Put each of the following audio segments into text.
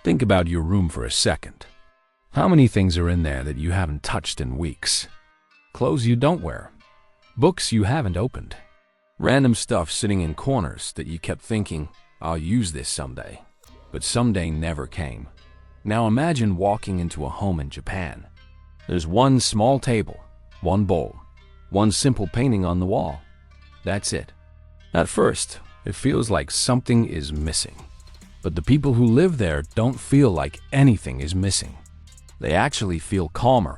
Think about your room for a second. How many things are in there that you haven't touched in weeks? Clothes you don't wear, books you haven't opened, random stuff sitting in corners that you kept thinking, I'll use this someday, but someday never came. Now imagine walking into a home in Japan. There's one small table, one bowl, one simple painting on the wall. That's it. At first, it feels like something is missing. But the people who live there don't feel like anything is missing. They actually feel calmer,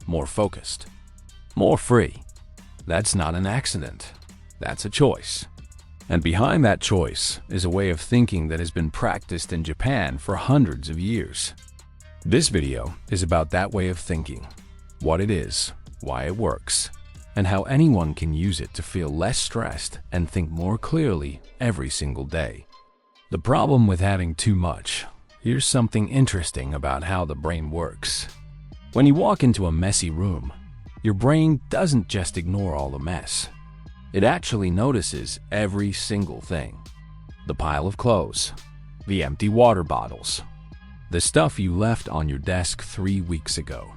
more focused, more free. That's not an accident. That's a choice. And behind that choice is a way of thinking that has been practiced in Japan for hundreds of years. This video is about that way of thinking, what it is, why it works, and how anyone can use it to feel less stressed and think more clearly every single day. The problem with having too much. Here's something interesting about how the brain works. When you walk into a messy room, your brain doesn't just ignore all the mess. It actually notices every single thing. The pile of clothes, the empty water bottles, the stuff you left on your desk 3 weeks ago.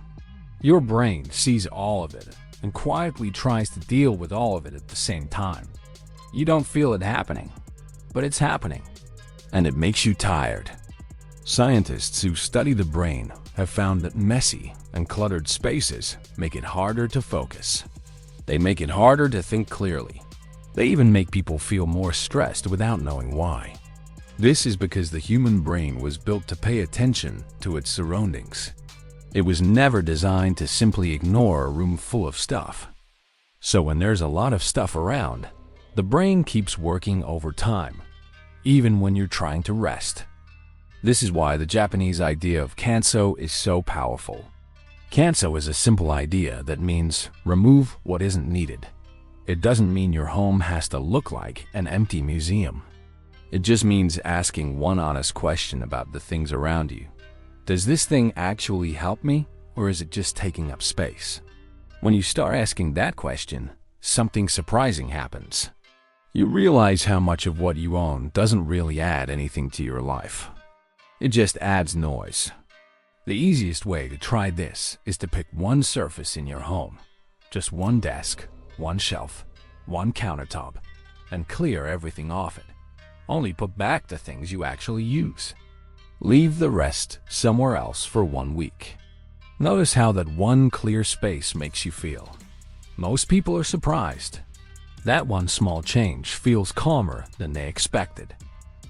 Your brain sees all of it and quietly tries to deal with all of it at the same time. You don't feel it happening, but it's happening. And it makes you tired. Scientists who study the brain have found that messy and cluttered spaces make it harder to focus. They make it harder to think clearly. They even make people feel more stressed without knowing why. This is because the human brain was built to pay attention to its surroundings. It was never designed to simply ignore a room full of stuff. So when there's a lot of stuff around, the brain keeps working overtime, even when you're trying to rest. This is why the Japanese idea of Kanso is so powerful. Kanso is a simple idea that means remove what isn't needed. It doesn't mean your home has to look like an empty museum. It just means asking one honest question about the things around you. Does this thing actually help me, or is it just taking up space? When you start asking that question, something surprising happens. You realize how much of what you own doesn't really add anything to your life. It just adds noise. The easiest way to try this is to pick one surface in your home, just one desk, one shelf, one countertop, and clear everything off it. Only put back the things you actually use. Leave the rest somewhere else for 1 week. Notice how that one clear space makes you feel. Most people are surprised. That one small change feels calmer than they expected.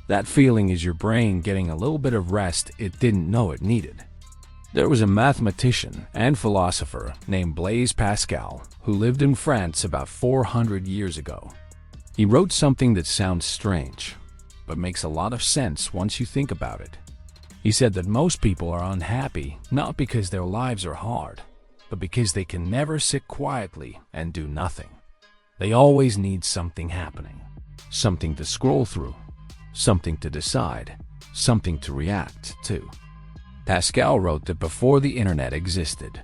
That feeling is your brain getting a little bit of rest it didn't know it needed. There was a mathematician and philosopher named Blaise Pascal who lived in France about 400 years ago. He wrote something that sounds strange, but makes a lot of sense once you think about it. He said that most people are unhappy not because their lives are hard, but because they can never sit quietly and do nothing. They always need something happening, something to scroll through, something to decide, something to react to. Pascal wrote that before the internet existed,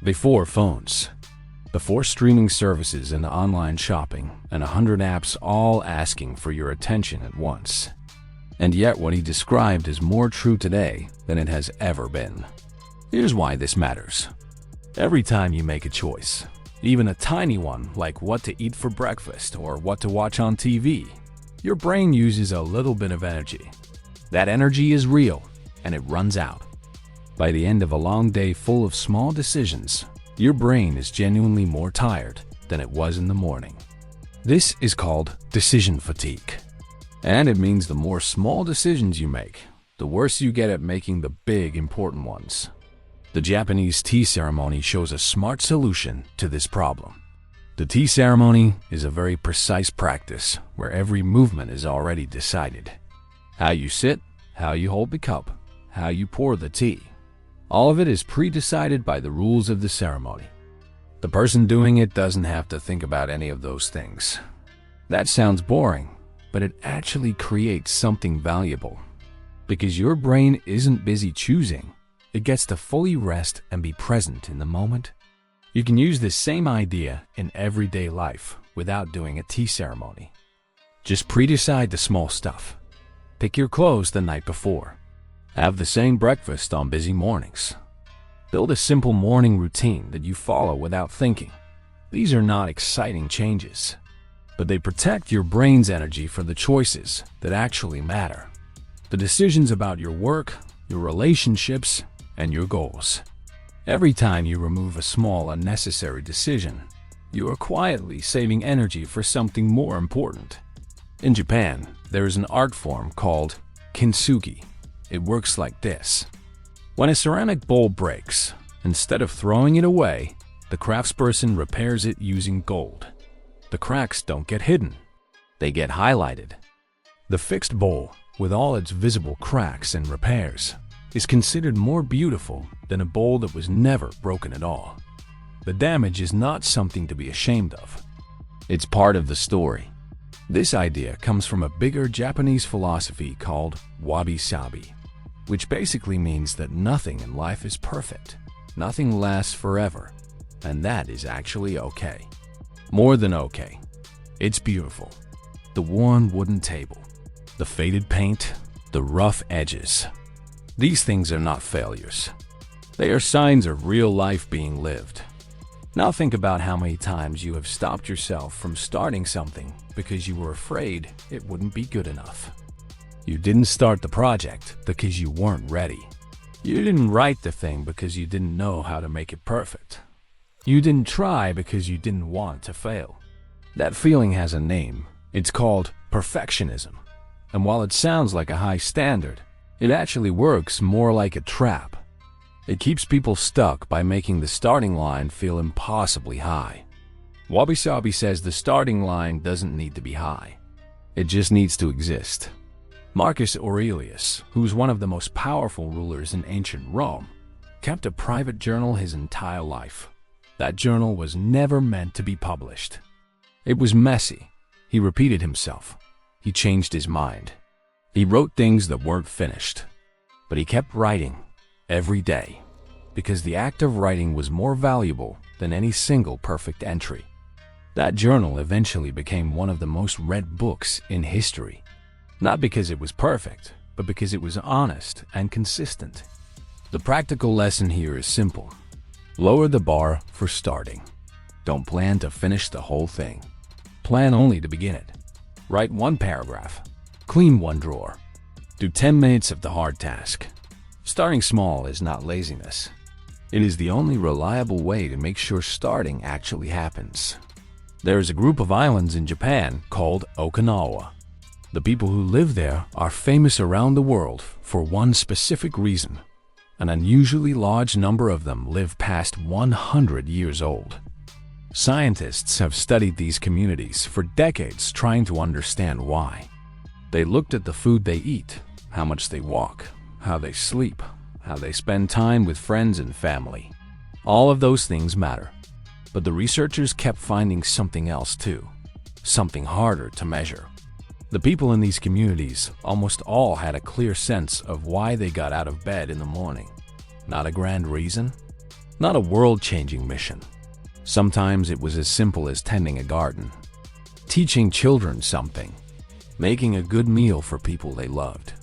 before phones, before streaming services and online shopping and 100 apps all asking for your attention at once. And yet what he described is more true today than it has ever been. Here's why this matters. Every time you make a choice, even a tiny one like what to eat for breakfast or what to watch on TV, your brain uses a little bit of energy. That energy is real, and it runs out. By the end of a long day full of small decisions, your brain is genuinely more tired than it was in the morning. This is called decision fatigue. And it means the more small decisions you make, the worse you get at making the big, important ones. The Japanese tea ceremony shows a smart solution to this problem. The tea ceremony is a very precise practice where every movement is already decided. How you sit, how you hold the cup, how you pour the tea. All of it is pre-decided by the rules of the ceremony. The person doing it doesn't have to think about any of those things. That sounds boring, but it actually creates something valuable. Because your brain isn't busy choosing, it gets to fully rest and be present in the moment. You can use this same idea in everyday life without doing a tea ceremony. Just pre-decide the small stuff. Pick your clothes the night before. Have the same breakfast on busy mornings. Build a simple morning routine that you follow without thinking. These are not exciting changes, but they protect your brain's energy for the choices that actually matter. The decisions about your work, your relationships, and your goals. Every time you remove a small unnecessary decision, you are quietly saving energy for something more important. In Japan, there is an art form called kintsugi. It works like this. When a ceramic bowl breaks, instead of throwing it away, the craftsperson repairs it using gold. The cracks don't get hidden. They get highlighted. The fixed bowl, with all its visible cracks and repairs, is considered more beautiful than a bowl that was never broken at all. The damage is not something to be ashamed of. It's part of the story. This idea comes from a bigger Japanese philosophy called Wabi-sabi, which basically means that nothing in life is perfect, nothing lasts forever, and that is actually okay. More than okay. It's beautiful. The worn wooden table, the faded paint, the rough edges. These things are not failures. They are signs of real life being lived. Now think about how many times you have stopped yourself from starting something because you were afraid it wouldn't be good enough. You didn't start the project because you weren't ready. You didn't write the thing because you didn't know how to make it perfect. You didn't try because you didn't want to fail. That feeling has a name. It's called perfectionism. And while it sounds like a high standard, it actually works more like a trap. It keeps people stuck by making the starting line feel impossibly high. Wabi-sabi says the starting line doesn't need to be high. It just needs to exist. Marcus Aurelius, who's one of the most powerful rulers in ancient Rome, kept a private journal his entire life. That journal was never meant to be published. It was messy. He repeated himself. He changed his mind. He wrote things that weren't finished. But he kept writing. Every day, because the act of writing was more valuable than any single perfect entry. That journal eventually became one of the most read books in history, not because it was perfect, but because it was honest and consistent. The practical lesson here is simple. Lower the bar for starting. Don't plan to finish the whole thing. Plan only to begin it. Write one paragraph. Clean one drawer. Do 10 minutes of the hard task. Starting small is not laziness. It is the only reliable way to make sure starting actually happens. There is a group of islands in Japan called Okinawa. The people who live there are famous around the world for one specific reason. An unusually large number of them live past 100 years old. Scientists have studied these communities for decades trying to understand why. They looked at the food they eat, how much they walk, how they sleep, how they spend time with friends and family. All of those things matter. But the researchers kept finding something else too, something harder to measure. The people in these communities almost all had a clear sense of why they got out of bed in the morning. Not a grand reason, not a world-changing mission. Sometimes it was as simple as tending a garden, teaching children something, making a good meal for people they loved.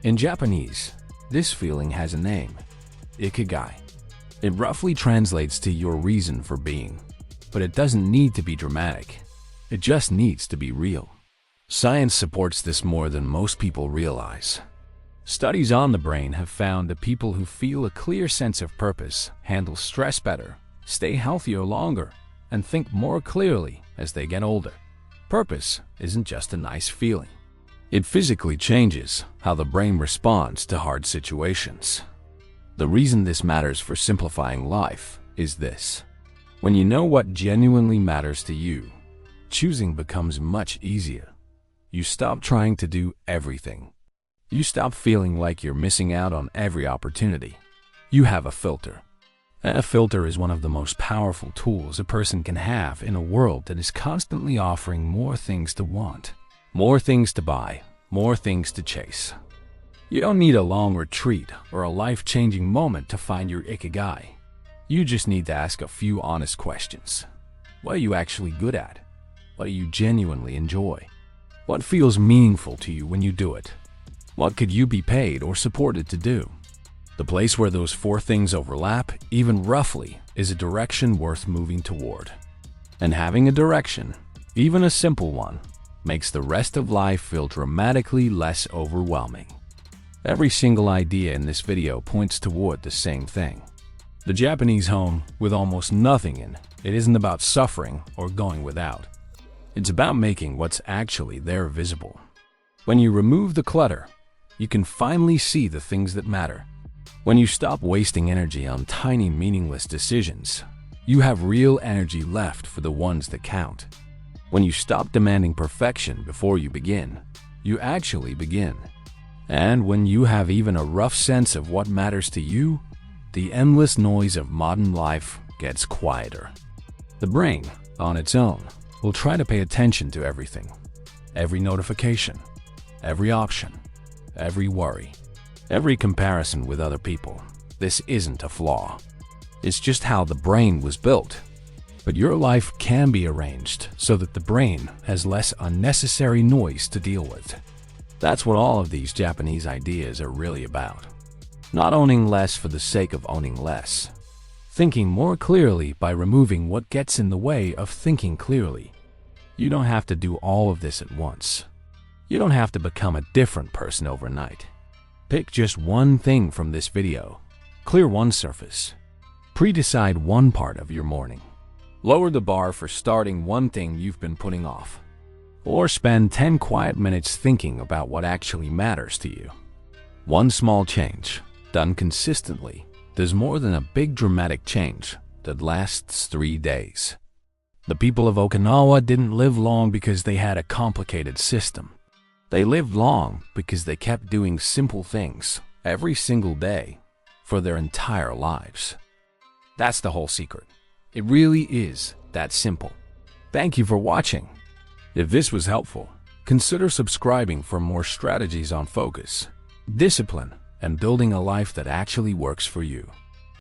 In Japanese, this feeling has a name, Ikigai. It roughly translates to your reason for being, but it doesn't need to be dramatic. It just needs to be real. Science supports this more than most people realize. Studies on the brain have found that people who feel a clear sense of purpose handle stress better, stay healthier longer, and think more clearly as they get older. Purpose isn't just a nice feeling. It physically changes how the brain responds to hard situations. The reason this matters for simplifying life is this. When you know what genuinely matters to you, choosing becomes much easier. You stop trying to do everything. You stop feeling like you're missing out on every opportunity. You have a filter. A filter is one of the most powerful tools a person can have in a world that is constantly offering more things to want. More things to buy, more things to chase. You don't need a long retreat or a life-changing moment to find your Ikigai. You just need to ask a few honest questions. What are you actually good at? What do you genuinely enjoy? What feels meaningful to you when you do it? What could you be paid or supported to do? The place where those four things overlap, even roughly, is a direction worth moving toward. And having a direction, even a simple one, makes the rest of life feel dramatically less overwhelming. Every single idea in this video points toward the same thing. The Japanese home with almost nothing in it isn't about suffering or going without. It's about making what's actually there visible. When you remove the clutter, you can finally see the things that matter. When you stop wasting energy on tiny, meaningless decisions, you have real energy left for the ones that count. When you stop demanding perfection before you begin, you actually begin. And when you have even a rough sense of what matters to you, the endless noise of modern life gets quieter. The brain, on its own, will try to pay attention to everything. Every notification, every option, every worry, every comparison with other people. This isn't a flaw. It's just how the brain was built. But your life can be arranged so that the brain has less unnecessary noise to deal with. That's what all of these Japanese ideas are really about. Not owning less for the sake of owning less. Thinking more clearly by removing what gets in the way of thinking clearly. You don't have to do all of this at once. You don't have to become a different person overnight. Pick just one thing from this video. Clear one surface. Pre-decide one part of your morning. Lower the bar for starting one thing you've been putting off. Or spend 10 quiet minutes thinking about what actually matters to you. One small change, done consistently, does more than a big dramatic change that lasts 3 days. The people of Okinawa didn't live long because they had a complicated system. They lived long because they kept doing simple things every single day for their entire lives. That's the whole secret. It really is that simple. Thank you for watching. If this was helpful, consider subscribing for more strategies on focus, discipline, and building a life that actually works for you.